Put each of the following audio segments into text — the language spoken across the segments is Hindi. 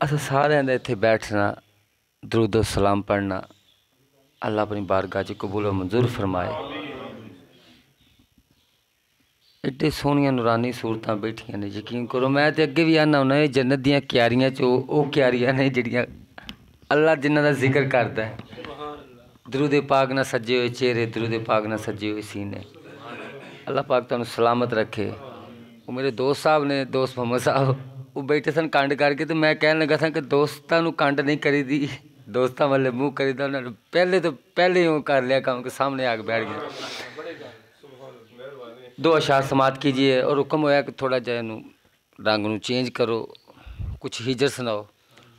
अस सारे इत्थे बैठना दरूद सलाम पढ़ना अल्लाह अपनी बारगाह च कबूल मंजूर फरमाए। एड्डे सोहनियां नूरानी सूरतां बैठियां ने, यकीन करो मैं तो अगे भी आना होना जन्नत दियां क्यारियां च ओह क्यारियां ने जिहड़ियां अल्लाह जिन्हां दा जिक्र करदा है। दरूद पाक ना सजे हुए चेहरे, दरूद पाक ना सजे हुए सीने। अल्लाह पाक तुहानूं सलामत रखे। वो मेरे दोस्त साहब ने, दोस्त मोहम्मद साहब, वो बैठे सन कंड करके, तो मैं कहन लगा था कि दोस्तां नूं कंड नहीं करी दी, दोस्तां वाले मुँह करीदा। उन्होंने पहले तो पहले ही वो कर लिया काम के सामने आके बैठ गया। दो अशार समात कीजिए और हुक्म होया कि थोड़ा जा रंग नूं चेंज करो, कुछ हिजर सुनाओ।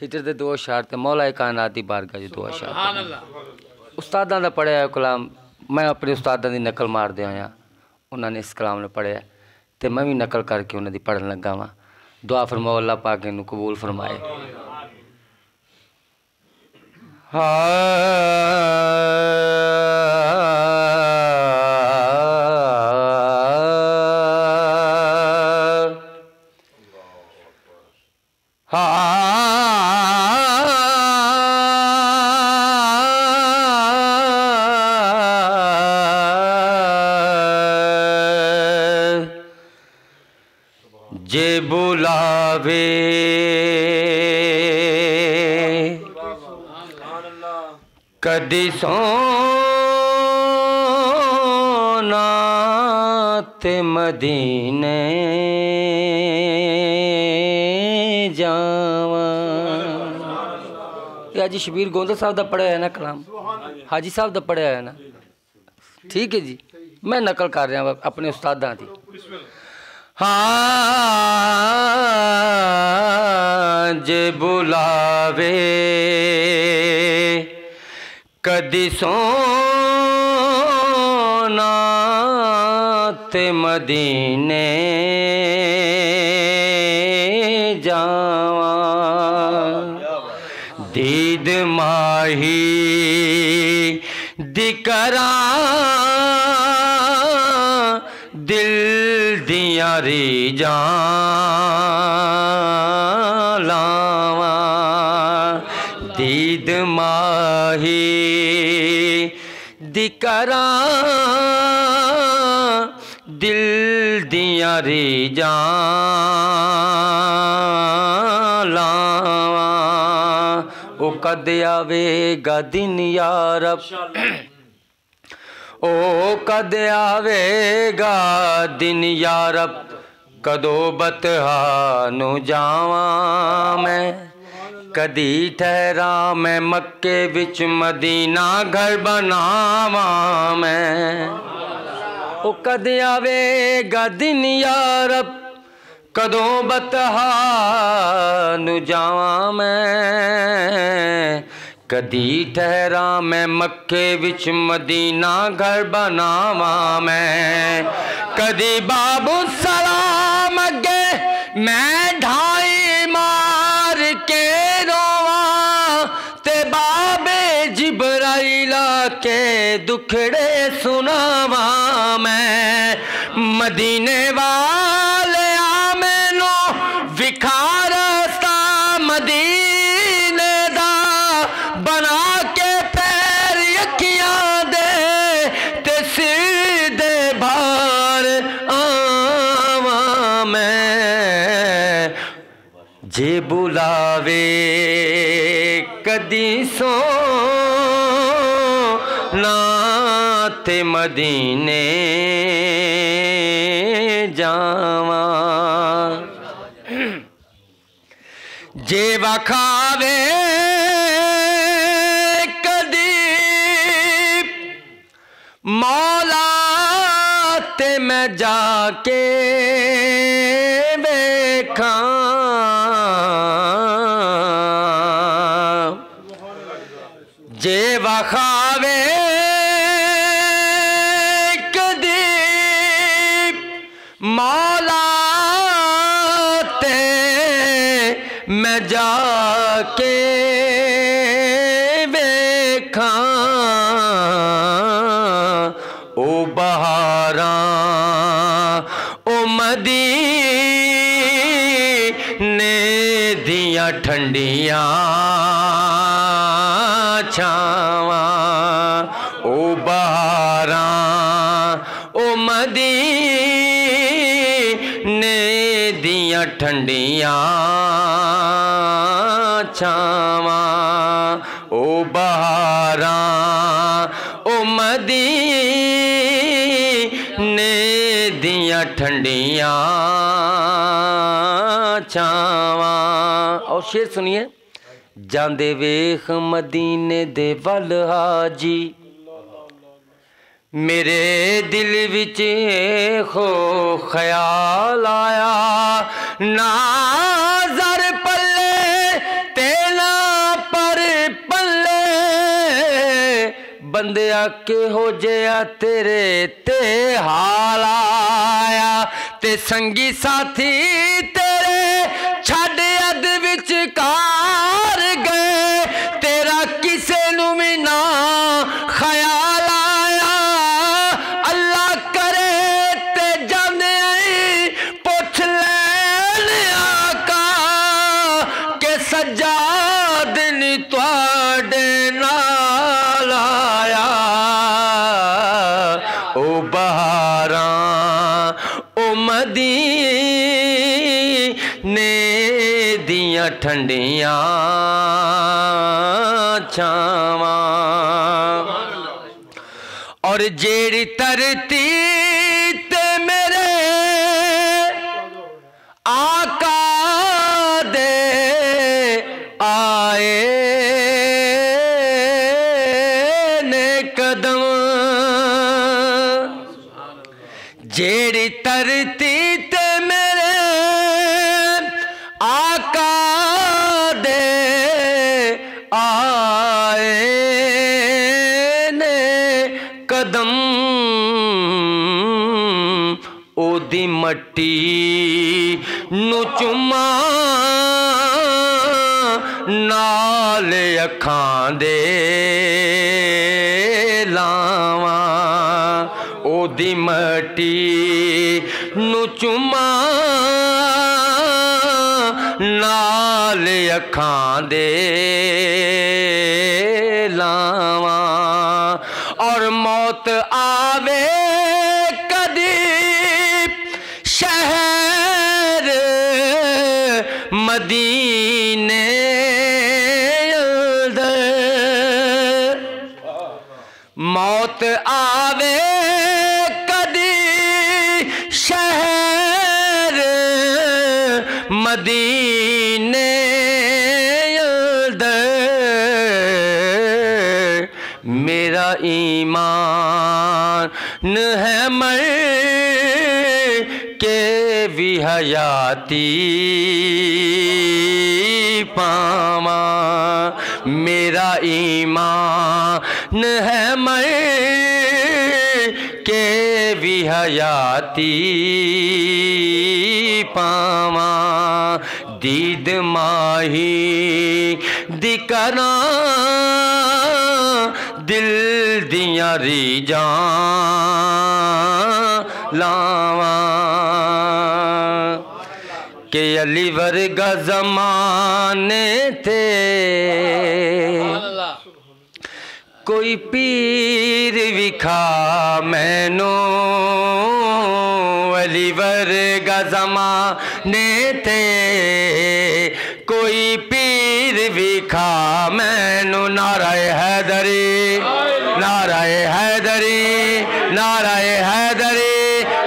हिजर के दो अशार तो मौला कायनात दी बारगाह च दो अशार। उस्तादां दा पढ़िया कलाम मैं अपने उस्तादां दी नकल मारदे आया, उन्होंने इस कलाम ने पढ़िया तो मैं भी नकल करके उन्होंने पढ़न लगा वा। दुआ फरमाओ अल्लाह पाक इनू कबूल फरमाए। जे बुलावे कदी सोना ते मदीने जावा। ये हाजी शबीर गोंदल साहब का पढ़िया है ना कलाम, हाजी साहब का पढ़िया है ना, ठीक है जी। मैं नकल कर रहा अपने उस्तादां दी। हाँ जे बुलावे कदी सोना ते मदीने जावा। दीद माही दिकरा दिल दियां रीजां लावा। दीद माही दिकरा दिल दियां रीजां लावा। ओ कद आवेगा दिन यारब, ओ कद आवेगा दिन यारब, कदो बतहानू जावा मैं। कदी ठहरा मैं मक्के विच मदीना घर बनावा मैं। ओ कद आवेगा दिन यारब, कदों बतहानू जावा मैं। कदी ठहरा मैं मक्के विच मदीना घर बनावा मैं। कदी बाबू सलाम अगे मैं ढाई मार के रोवा, ते बाबे जिब्राइला के दुखड़े सुनावा मैं। मदीने वाले आमेनो विखारस्ता मदीने दा, बना के पैर अखियां दे ते सिर दे भार आवा मैं। जे बुलावे कदी सोना ते मदीने जावा। जे वखावे कदी मौला ते मैं जाके वेखा। जे वखावे कदी मौला ते मैं जाके वेखा। ओ बहारा ओ मदीने दिया दियां ठंडियां छावां ओ बहारां ओ मदीने दियां ठंडियां छावां ओ बहारां ओ मदीने दियां ठंडियां छावां। और शेर सुनिए। जांदे वेख मदीने दे वल हाजी मेरे दिल विच खो ख्याल आया नाज़र पल्ले तेना पर पल्ले बंदिया के हो जया तेरे ते हाल आया ते संगी साथी तेरे छड़ अद विच कार गए तेरा किसे नू भी ना ख्याल आया अल्लाह करे ते जाने पुछ लैन आका के सज्जाद नी तुहाडे नाल आया ओ बहारां ओ मदीने दियां ठंडियां छावां। और जेड़ी तरती ते मेरे आका दे आए ने कदम जेड़ी तरती ते मेरे आका दे आए ने कदम ओदी मट्टी नू चुमा नाल अखां दे लावां ओदी मट्टी नू चुमा नाल अखां दे लावां। और मौत आवे कदी शहर मदीने मौत आवे कदी शहर मदीने मेरा ईमान है मर के भी हयाती पावा मेरा ईमान है मर के भी हयाती पावा दीद माही दिकरा दिल दियां रीजां लावां के अली वर्गा ज़माने थे कोई पीर विखा मैनू अली वर्गा ज़माने थे कोई पीर विखा मैनू नाराए हैदरी नाराए हैदरी नाराए हैदरी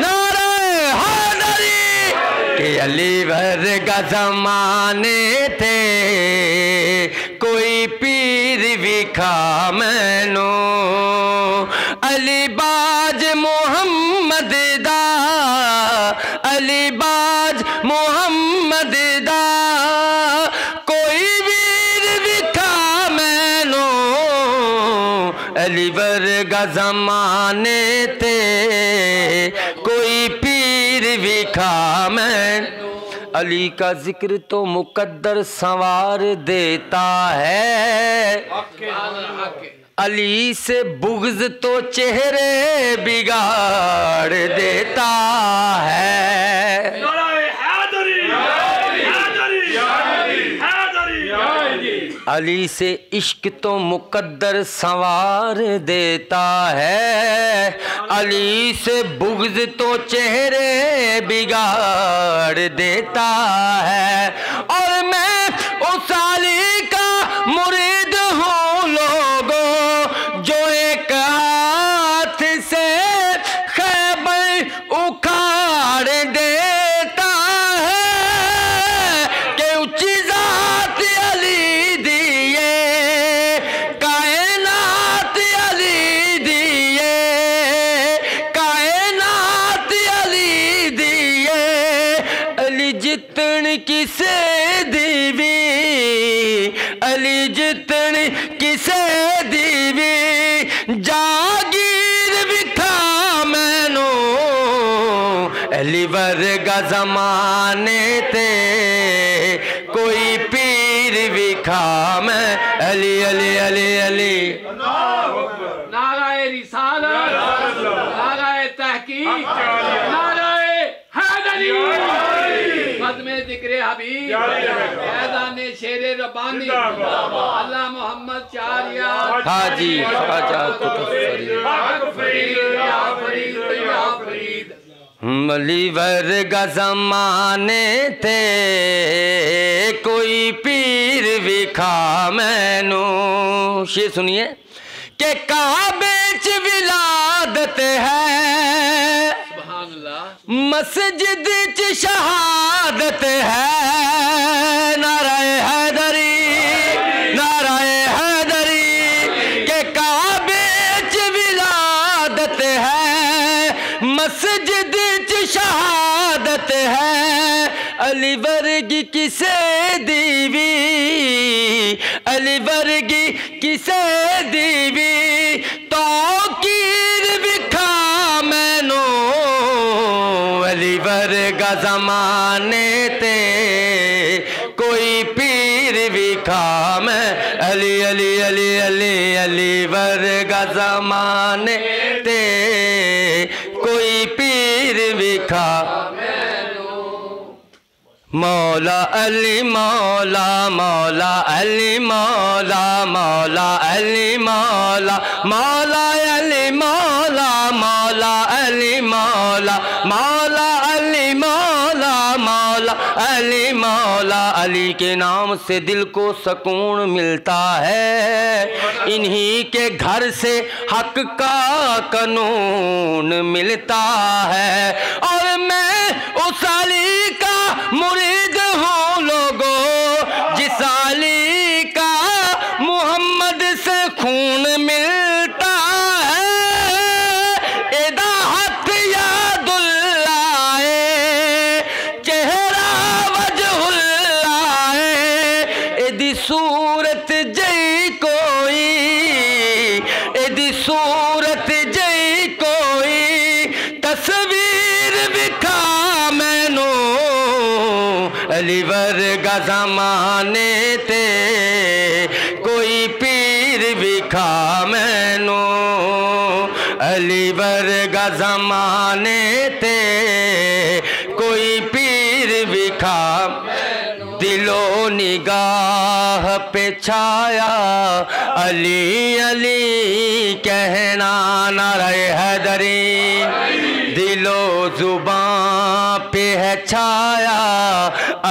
नाराए हैदरी के अली वर्गा ज़माने थे कोई पीर विखा मैनू अली बाज मोहम्मद दा अली बाज मोहम्मद दा कोई वीर विखा मैनू अली वर्गा ज़माने ते कोई पीर विखा मैनू अली का जिक्र तो मुकद्दर संवार देता है अली से बुग़्ज़ तो चेहरे बिगाड़ देता है। अली से इश्क तो मुकद्दर संवार देता है, अली से बुग़्ज़ तो चेहरे बिगाड़ देता है। और मैं उस अली का मुरीद हूँ लोगों, जो एक हाथ से खैबर उखाड़ देता है, कि ऊंची ज़ात अली दिए, कायनात अली दिए, कायनात अली दिए, अली जितन किसे दीवी, अली जितन किसे दीवी, जागीर विखा मैनू, अली वर्गा ज़माने ते कोई पीर विखा मैं, अली अली अली अली। नाराए रिसालत, नाराए तहकीक, नाराए हैदरी, ख़त्मे ज़िक्र हबीब, फैज़ाने शेरे रब्बानी, अल्लाह मोहम्मद चारिया हाजी ख्वाजा कुतुब फरीद, या फरीद या फरीद। अली वर्गा ज़माने ते कोई पीर विखा मैनू। शेर सुनिए कि काबे च विलादत है, सुभान अल्लाह, मस्जिद च शहादत है, नाराए हैदरी, नाराए हैदरी, के काबे च विलादत है, मस्जिद च शहादत है, अली वर्गी किसे दीवी, अली वर्गी किसे दीवी, तो कीर विखा मैनू, अली वर्गा ज़माने ते कोई पीर विखा मैं, अली अली अली अली अली वर्गा ज़माने ते कोई पीर विखा। मौला अली मौला, मौला अली मौला, मौला अली मौला, मौला अली मौला, मौला अली मौला, मौला अली मौला, मौला अली मौला। अली के नाम से दिल को सुकून मिलता है, इन्हीं के घर से हक का कानून मिलता है। और मैं उस अली का मुरीद हूँ लोगों, जिस अली का मोहम्मद से खून मिलता है। एदा हथ यादुल्लाए, चेहरा वजहुल्लाए, एदी सूरत जई कोई, एदी सूरत जई कोई, तस्वीर विखा मैनू, अली वर्गा ज़माने ते कोई पीर विखा मैनू, अली वर्गा ज़माने ते कोई पीर विखा। दिलो निगाह पे छाया अली अली कहना, नारे हैदरी, दिलो जुबान पे है छाया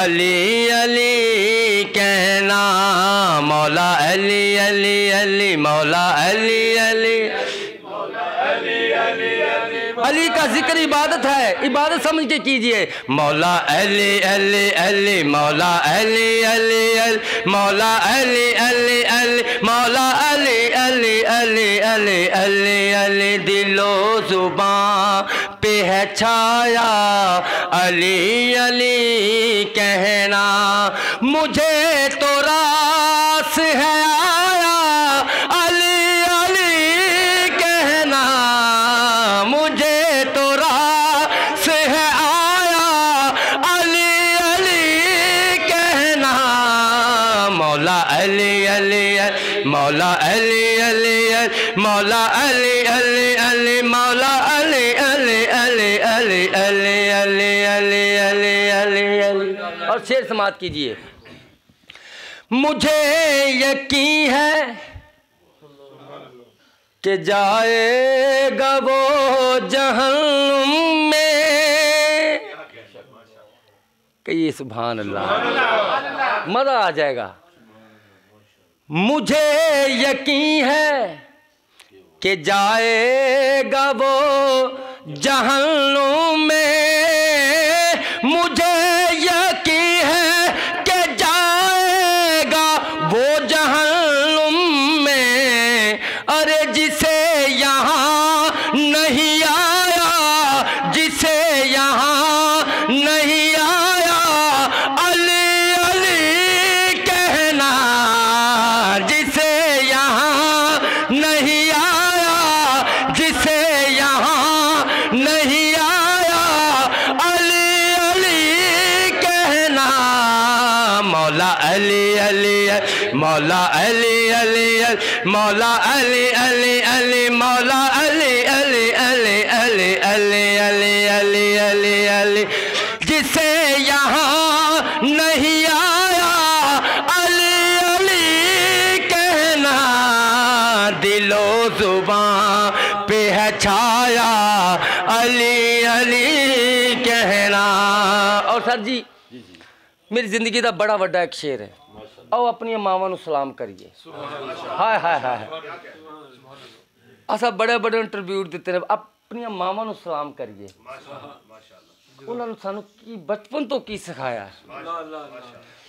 अली अली कहना, मौला अली अली अली, मौला अली अली। अली का जिक्र इबादत है, इबादत समझ के कीजिए। मौला अली अली अली, मौला अली अली अली, मौला अली अली अली, मौला अली अली अली अली अली अली। दिलो जुबान पे है छाया अली अली कहना, मुझे तो रास है आया अली अली कहना, मुझे तो रास है आया अली अली कहना, मौला अली अली मौला अली अली मौला अली अली अली, मौला अली अली अली अली अली अली अली अली अली अली। और शेर समाप्त कीजिए। मुझे यकीन है कि जाएगा वो जहन्नुम में। कहिए सुभान अल्लाह, मजा आ जाएगा। मुझे यकीन है कि जाएगा वो जहन्नुम में। मुझे यकीन है कि जाएगा वो जहन्नुम में। अरे जिसे यहाँ नहीं आया, जिसे यहाँ नहीं आया, अली अली कहना। जिसे यहाँ नहीं आया, जिसे यहाँ नहीं आया, अली अली कहना। मौला अली अली मौला अली अली मौला अली अली अली मौला अली अली अली अली अली अली अली अली अली। जिसे यहाँ नहीं आया, अली अली कहना। दिलो जुबां पे है छाया, अली अली कहना। और सर जी मेरी जिंदगी का बड़ा वड्डा एक शेर है। आओ अपनी मावां नूं सलाम करिए। हाय हाय हाय, असा बड़े बड़े इंटरव्यू दिते ने, अपनी मावां नूं सलाम करिए। उन्होंने सानू की बचपन तो की सिखाया है।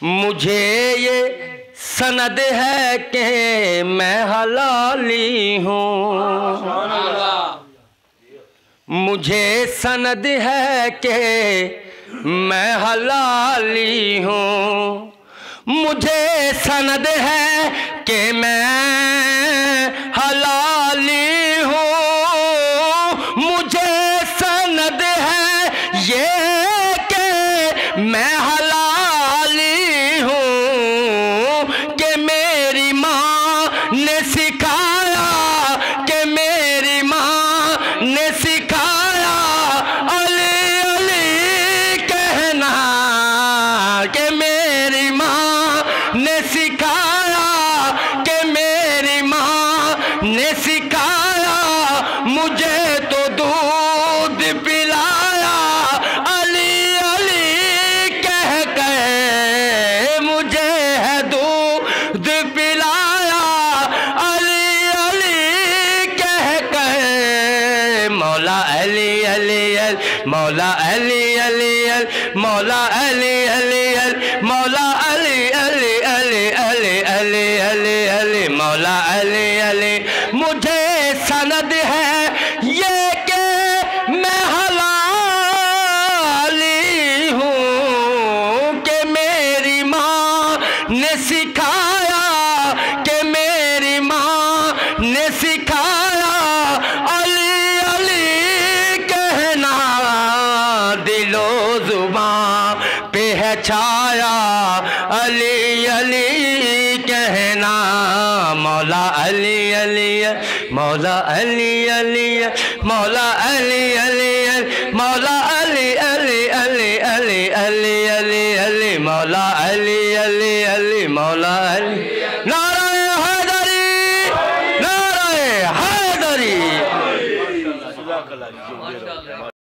मुझे ये सनद है कि मैं हलाली हूँ। मुझे सनद है कि मैं हलाली हूँ। मुझे सनद है कि मैं हलाली हूँ। मुझे सनद है ये कि मैं हलाली हूँ। कि मेरी माँ ने सिखाया, कि मेरी माँ ने सिखाया, अली अली कहना। कि मेरी माँ ने सिखाया, कि मेरी माँ ने सिखाया। मुझे तो दूध पिलाया, अली अली कह के। मुझे है दूध पिलाया, अली अली कह के। मौला अली अली मौला अली अली मौला अली अली मौला अली अली अली अली अली अली अली मौला अली अली। मुझे सनद है ये कि मैं हलाली हूँ। कि मेरी माँ ने सिखाया, कि मेरी माँ ने सिखाया, अली अली कहना। दिलो जुबां पे है छाया, अली अली कहना। मौला अली अली मौला अली अली मौला अली अली मौला अली अली अली अली अली अली अली मौला अली अली अली मौला अली। नाराए हैदरी, नाराए हैदरी।